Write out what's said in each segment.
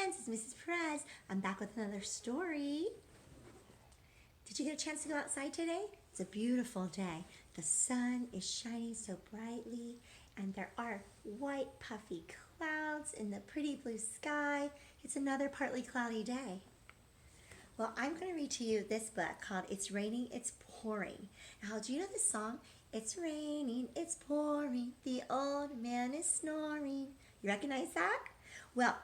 friends, it's Mrs. Perez. I'm back with another story. Did you get a chance to go outside today? It's a beautiful day. The sun is shining so brightly, and there are white puffy clouds in the pretty blue sky. It's another partly cloudy day. Well, I'm going to read to you this book called It's Raining, It's Pouring. Now, do you know this song? It's raining, it's pouring, the old man is snoring. You recognize that? Well,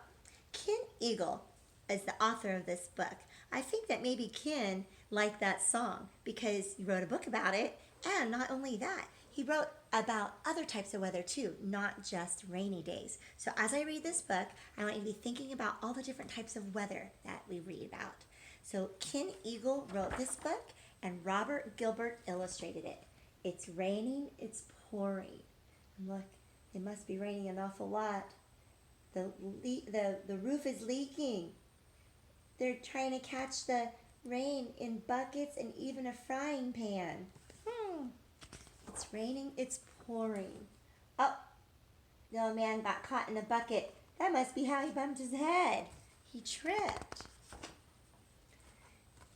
Ken Eagle is the author of this book. I think that maybe Ken liked that song because he wrote a book about it, and not only that, he wrote about other types of weather too, not just rainy days. So as I read this book, I want you to be thinking about all the different types of weather that we read about. So Ken Eagle wrote this book, and Robert Gilbert illustrated it. It's raining, it's pouring. And look, it must be raining an awful lot. The roof is leaking. They're trying to catch the rain in buckets and even a frying pan. It's raining, it's pouring. Oh, the old man got caught in a bucket. That must be how he bumped his head. He tripped.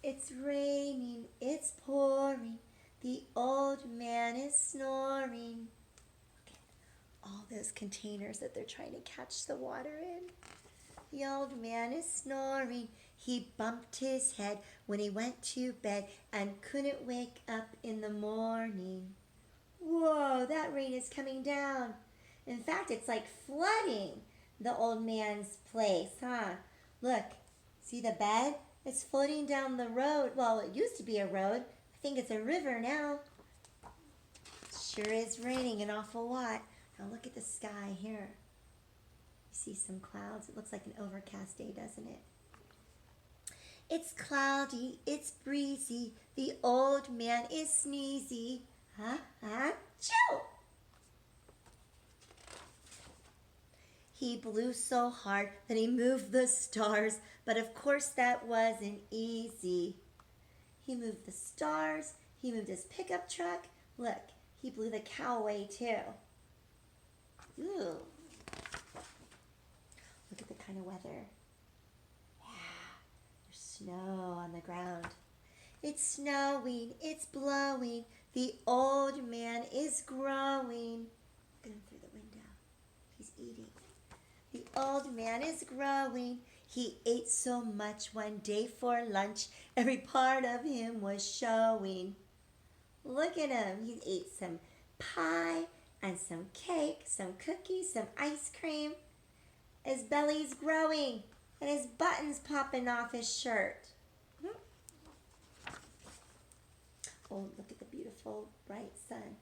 It's raining, it's pouring. The old man is snoring. Look at all those containers that they're trying to catch the water in. The old man is snoring. He bumped his head when he went to bed and couldn't wake up in the morning. Whoa, that rain is coming down. In fact, it's like flooding the old man's place, huh? Look, see the bed? It's floating down the road. Well, it used to be a road. I think it's a river now. It sure is raining an awful lot. Now look at the sky here. You see some clouds? It looks like an overcast day, doesn't it? It's cloudy, it's breezy. The old man is sneezy. Achoo! He blew so hard that he moved the stars, but of course that wasn't easy. He moved the stars, he moved his pickup truck. Look, he blew the cow away too. Ooh. Look at the kind of weather. Yeah, there's snow on the ground. It's snowing, it's blowing, the old man is growing. Look at him through the window. He's eating. The old man is growing. He ate so much one day for lunch, every part of him was showing. Look at him. He ate some pie and some cake, some cookies, some ice cream. His belly's growing and his buttons popping off his shirt. Oh, look at the beautiful bright sun.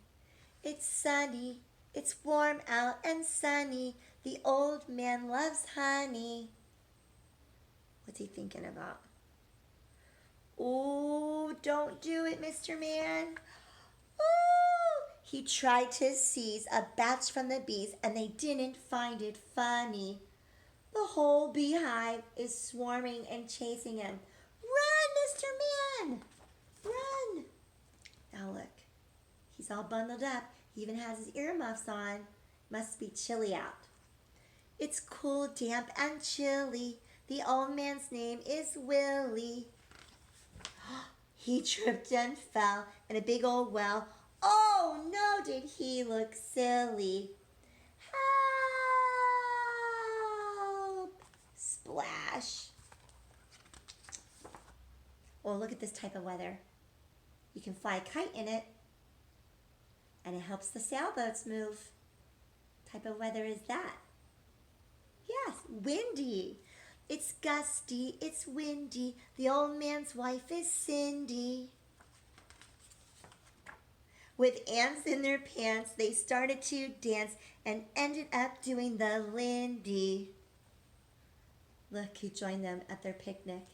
It's sunny. It's warm out and sunny. The old man loves honey. What's he thinking about? Oh, don't do it, Mr. Man. Ooh! He tried to seize a batch from the bees, and they didn't find it funny. The whole beehive is swarming and chasing him. Run, Mr. Man! Run! Now look, he's all bundled up. He even has his earmuffs on. Must be chilly out. It's cool, damp, and chilly. The old man's name is Willie. He tripped and fell in a big old well. Oh no, did he look silly. Help! Splash. Oh, look at this type of weather. You can fly a kite in it, and it helps the sailboats move. What type of weather is that? Yes, windy. It's gusty, it's windy. The old man's wife is Cindy. With ants in their pants, they started to dance and ended up doing the Lindy. Look, he joined them at their picnic.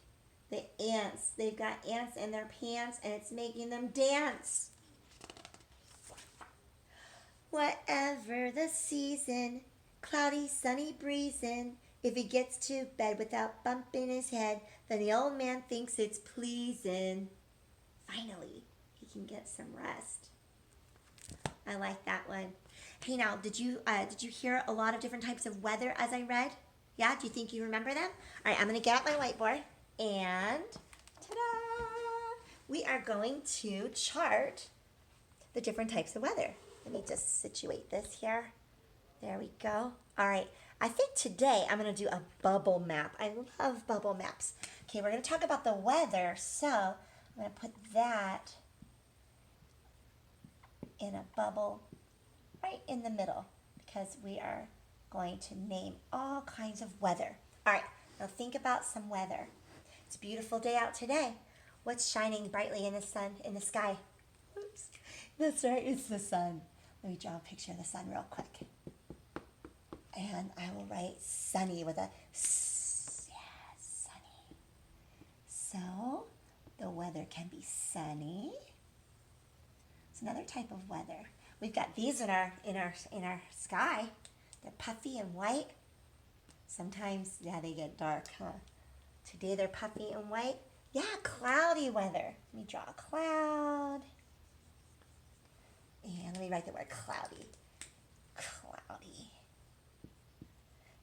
The ants, they've got ants in their pants and it's making them dance. Whatever the season, cloudy, sunny breezin', if he gets to bed without bumping his head, then the old man thinks it's pleasin'. Finally, he can get some rest. I like that one. Hey now, did you hear a lot of different types of weather as I read? Yeah, do you think you remember them? All right, I'm gonna get out my whiteboard and ta-da! We are going to chart the different types of weather. Let me just situate this here. There we go. All right, I think today I'm gonna do a bubble map. I love bubble maps. Okay, we're gonna talk about the weather, so I'm gonna put that in a bubble right in the middle because we are going to name all kinds of weather. All right, now think about some weather. It's a beautiful day out today. What's shining brightly in the sun, in the sky? Oops, that's right, it's the sun. Let me draw a picture of the sun real quick. And I will write sunny with a S. Yeah, sunny. So the weather can be sunny. It's another type of weather. We've got these in our sky. They're puffy and white. Sometimes, yeah, they get dark, huh? Today they're puffy and white. Yeah, cloudy weather. Let me draw a cloud. And let me write the word cloudy. Cloudy.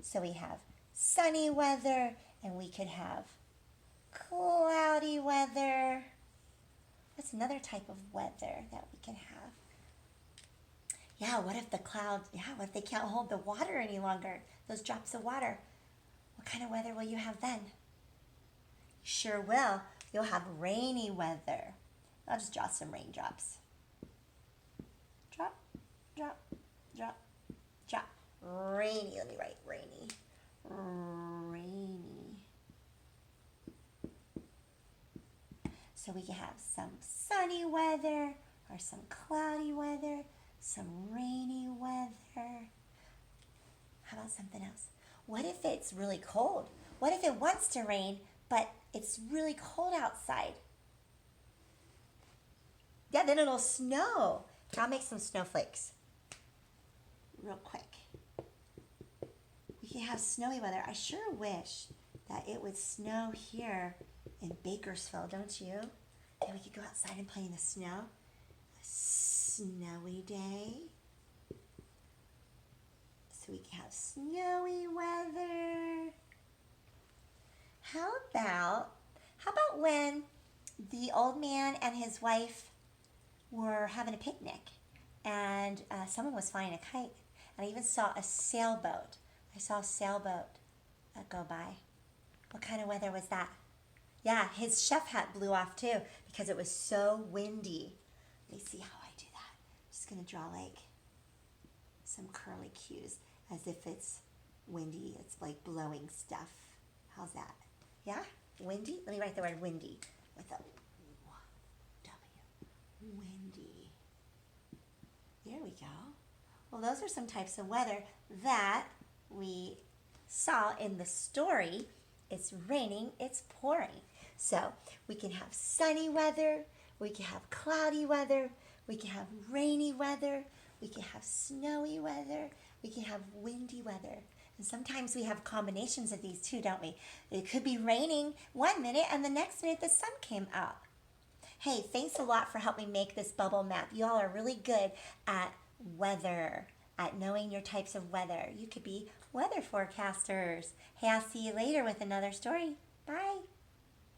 So we have sunny weather, and we could have cloudy weather. What's another type of weather that we can have? Yeah, what if the clouds, what if they can't hold the water any longer? Those drops of water. What kind of weather will you have then? You sure will. You'll have rainy weather. I'll just draw some raindrops. Drop, drop, drop, drop. Rainy. Let me write rainy. Rainy. So we can have some sunny weather or some cloudy weather, some rainy weather. How about something else? What if it's really cold? What if it wants to rain, but it's really cold outside? Yeah, then it'll snow. I'll make some snowflakes real quick. We can have snowy weather. I sure wish that it would snow here in Bakersfield, don't you? And we could go outside and play in the snow. A snowy day. So we can have snowy weather. How about when the old man and his wife were having a picnic and someone was flying a kite, and I even saw a sailboat. I saw a sailboat go by. What kind of weather was that? Yeah, his chef hat blew off too because it was so windy. Let me see how I do that. I'm just going to draw like some curly cues as if it's windy. It's like blowing stuff. How's that? Yeah? Windy? Let me write the word windy with a W. Windy. There we go. Well, those are some types of weather that we saw in the story. It's raining, it's pouring. So we can have sunny weather, we can have cloudy weather, we can have rainy weather, we can have snowy weather, we can have windy weather. And sometimes we have combinations of these too, don't we? It could be raining one minute and the next minute the sun came out. Hey, thanks a lot for helping make this bubble map. You all are really good at weather, at knowing your types of weather. You could be weather forecasters. Hey, I'll see you later with another story. Bye.